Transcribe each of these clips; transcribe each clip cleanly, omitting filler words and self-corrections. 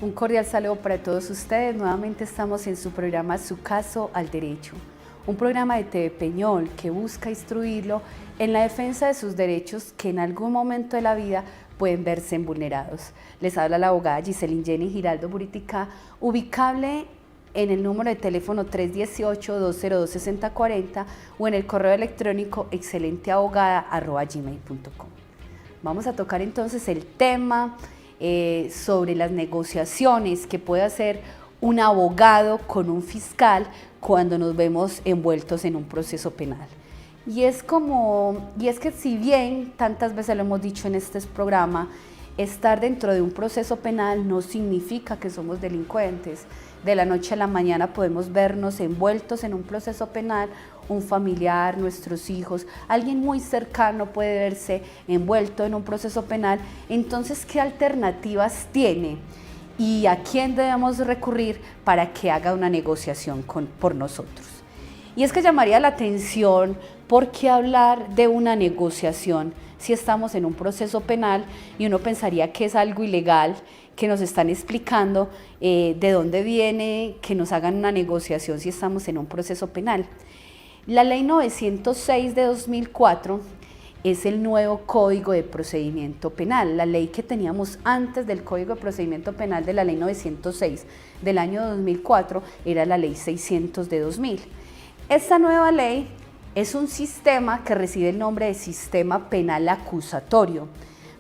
Un cordial saludo para todos ustedes. Nuevamente estamos en su programa Su Caso al Derecho, un programa de TV Peñol que busca instruirlo en la defensa de sus derechos que en algún momento de la vida pueden verse vulnerados. Les habla la abogada Giselin Jenny Giraldo Buritica, ubicable en el número de teléfono 318-202-6040 o en el correo electrónico excelenteabogada@gmail.com. Vamos a tocar entonces el tema sobre las negociaciones que puede hacer un abogado con un fiscal cuando nos vemos envueltos en un proceso penal. Y es que si bien tantas veces lo hemos dicho en este programa, estar dentro de un proceso penal no significa que somos delincuentes. De la noche a la mañana podemos vernos envueltos en un proceso penal, un familiar, nuestros hijos, alguien muy cercano puede verse envuelto en un proceso penal. Entonces, ¿qué alternativas tiene? ¿Y a quién debemos recurrir para que haga una negociación por nosotros? Y es que llamaría la atención por qué hablar de una negociación si estamos en un proceso penal y uno pensaría que es algo ilegal, que nos están explicando de dónde viene que nos hagan una negociación si estamos en un proceso penal. La Ley 906 de 2004 es el nuevo Código de Procedimiento Penal. La ley que teníamos antes del Código de Procedimiento Penal de la Ley 906 del año 2004 era la Ley 600 de 2000. Esta nueva ley es un sistema que recibe el nombre de Sistema Penal Acusatorio.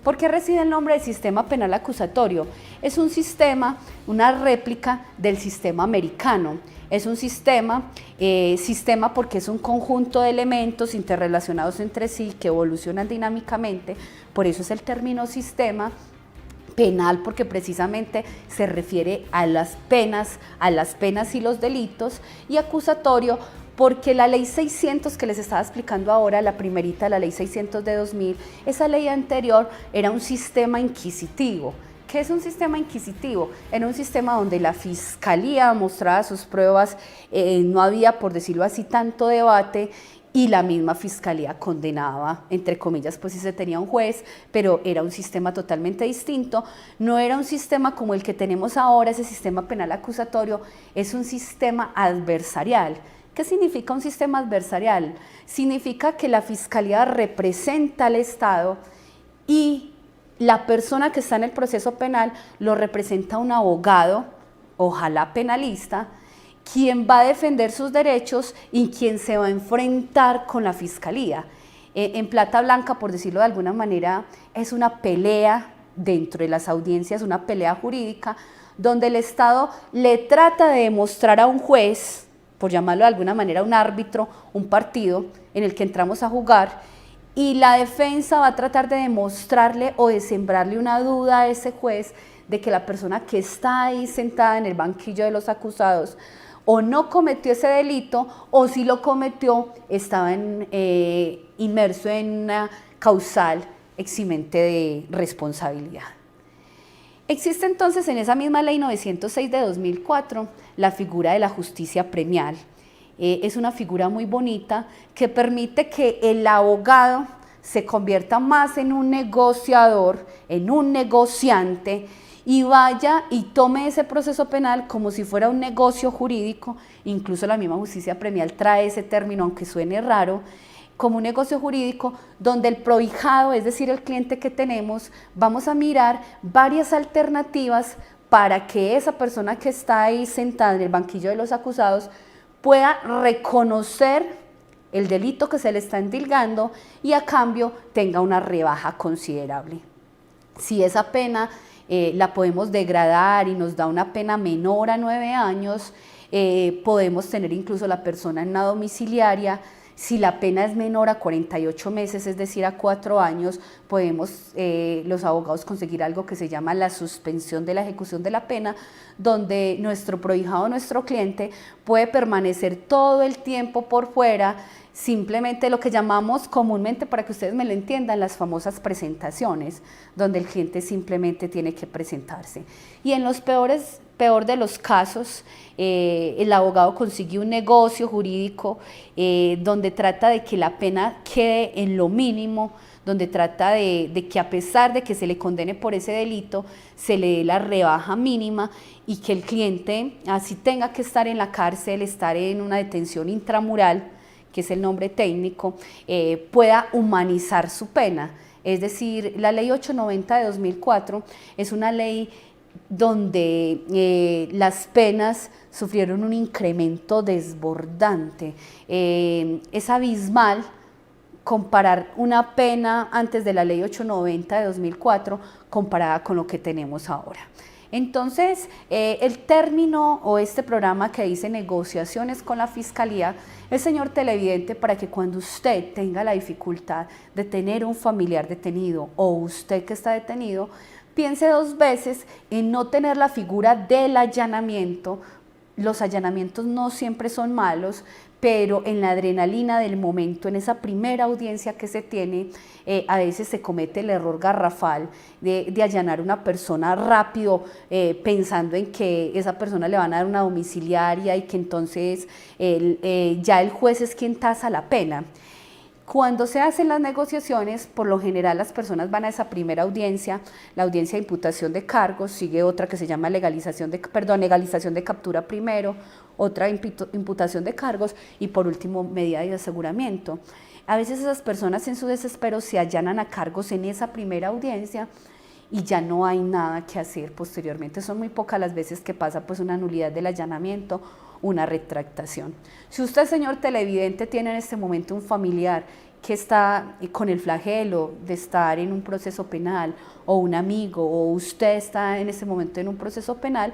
¿Por qué recibe el nombre de Sistema Penal Acusatorio? Es un sistema, una réplica del sistema americano. Es un sistema porque es un conjunto de elementos interrelacionados entre sí que evolucionan dinámicamente, por eso es el término sistema. Penal porque precisamente se refiere a las penas y los delitos, y acusatorio porque la ley 600 que les estaba explicando ahora, la primerita, la ley 600 de 2000, esa ley anterior era un sistema inquisitivo. ¿Qué es un sistema inquisitivo? Era un sistema donde la fiscalía mostraba sus pruebas, no había, por decirlo así, tanto debate, y la misma fiscalía condenaba, entre comillas, pues si se tenía un juez, pero era un sistema totalmente distinto. No era un sistema como el que tenemos ahora, ese sistema penal acusatorio, es un sistema adversarial. ¿Qué significa un sistema adversarial? Significa que la fiscalía representa al Estado y la persona que está en el proceso penal lo representa un abogado, ojalá penalista, quien va a defender sus derechos y quien se va a enfrentar con la fiscalía. En plata blanca, por decirlo de alguna manera, es una pelea dentro de las audiencias, una pelea jurídica, donde el Estado le trata de demostrar a un juez, por llamarlo de alguna manera un árbitro, un partido en el que entramos a jugar, y la defensa va a tratar de demostrarle o de sembrarle una duda a ese juez de que la persona que está ahí sentada en el banquillo de los acusados o no cometió ese delito, o si lo cometió estaba inmerso en una causal eximente de responsabilidad. Existe entonces en esa misma ley 906 de 2004 la figura de la justicia premial. Es una figura muy bonita que permite que el abogado se convierta más en un negociador, en un negociante, y vaya y tome ese proceso penal como si fuera un negocio jurídico. Incluso la misma justicia premial trae ese término, aunque suene raro, como un negocio jurídico donde el prohijado, es decir, el cliente que tenemos, vamos a mirar varias alternativas para que esa persona que está ahí sentada en el banquillo de los acusados pueda reconocer el delito que se le está endilgando y a cambio tenga una rebaja considerable. Si esa pena la podemos degradar y nos da una pena menor a 9 años, podemos tener incluso la persona en una domiciliaria. Si la pena es menor a 48 meses, es decir, a 4 años, podemos los abogados conseguir algo que se llama la suspensión de la ejecución de la pena, donde nuestro prohijado, nuestro cliente, puede permanecer todo el tiempo por fuera simplemente lo que llamamos comúnmente, para que ustedes me lo entiendan, las famosas presentaciones, donde el cliente simplemente tiene que presentarse. Y en los peor de los casos, el abogado consigue un negocio jurídico donde trata de que la pena quede en lo mínimo, donde trata de que a pesar de que se le condene por ese delito, se le dé la rebaja mínima y que el cliente, así tenga que estar en la cárcel, estar en una detención intramural, que es el nombre técnico, pueda humanizar su pena. Es decir, la ley 890 de 2004 es una ley donde las penas sufrieron un incremento desbordante. Es abismal comparar una pena antes de la ley 890 de 2004 comparada con lo que tenemos ahora. Entonces, el término o este programa que dice negociaciones con la Fiscalía es, señor televidente, para que cuando usted tenga la dificultad de tener un familiar detenido o usted que está detenido, piense dos veces en no tener la figura del allanamiento. Los allanamientos no siempre son malos, pero en la adrenalina del momento, en esa primera audiencia que se tiene, a veces se comete el error garrafal de allanar a una persona rápido, pensando en que esa persona le van a dar una domiciliaria y que entonces ya el juez es quien tasa la pena. Cuando se hacen las negociaciones, por lo general las personas van a esa primera audiencia, la audiencia de imputación de cargos, sigue otra que se llama legalización de captura primero, otra imputación de cargos y por último medida de aseguramiento. A veces esas personas en su desespero se allanan a cargos en esa primera audiencia y ya no hay nada que hacer posteriormente. Son muy pocas las veces que pasa pues una nulidad del allanamiento, una retractación. Si usted, señor televidente, tiene en este momento un familiar que está con el flagelo de estar en un proceso penal, o un amigo, o usted está en este momento en un proceso penal,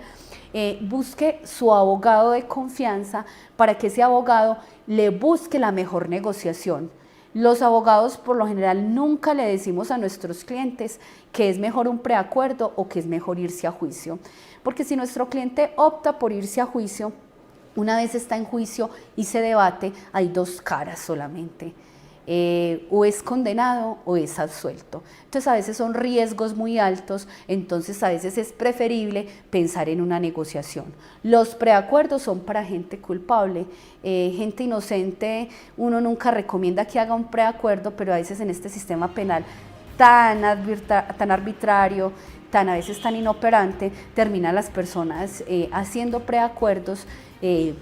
busque su abogado de confianza para que ese abogado le busque la mejor negociación. Los abogados por lo general nunca le decimos a nuestros clientes que es mejor un preacuerdo o que es mejor irse a juicio, porque si nuestro cliente opta por irse a juicio, una vez está en juicio y se debate, hay dos caras solamente. O es condenado o es absuelto. Entonces a veces son riesgos muy altos, entonces a veces es preferible pensar en una negociación. Los preacuerdos son para gente culpable, gente inocente, uno nunca recomienda que haga un preacuerdo, pero a veces en este sistema penal tan arbitrario, a veces tan inoperante, terminan las personas haciendo preacuerdos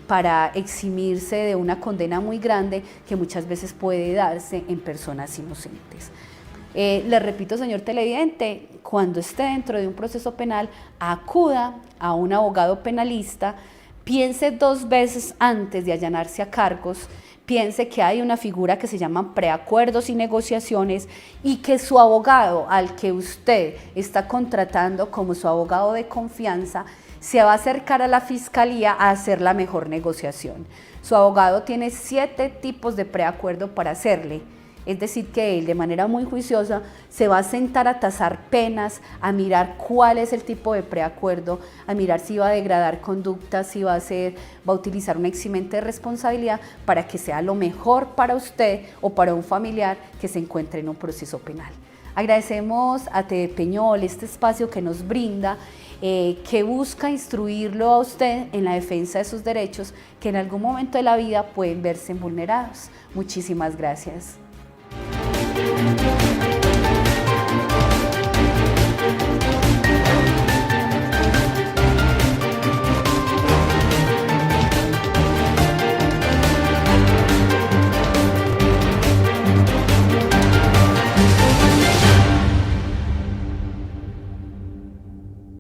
para eximirse de una condena muy grande que muchas veces puede darse en personas inocentes. Le repito, señor televidente, cuando esté dentro de un proceso penal, acuda a un abogado penalista, piense dos veces antes de allanarse a cargos, piense que hay una figura que se llama preacuerdos y negociaciones y que su abogado, al que usted está contratando como su abogado de confianza, se va a acercar a la fiscalía a hacer la mejor negociación. Su abogado tiene 7 tipos de preacuerdo para hacerle. Es decir, que él de manera muy juiciosa se va a sentar a tasar penas, a mirar cuál es el tipo de preacuerdo, a mirar si va a degradar conducta, si va a utilizar un eximente de responsabilidad para que sea lo mejor para usted o para un familiar que se encuentre en un proceso penal. Agradecemos a TV Peñol este espacio que nos brinda, que busca instruirlo a usted en la defensa de sus derechos que en algún momento de la vida pueden verse vulnerados. Muchísimas gracias. Thank you.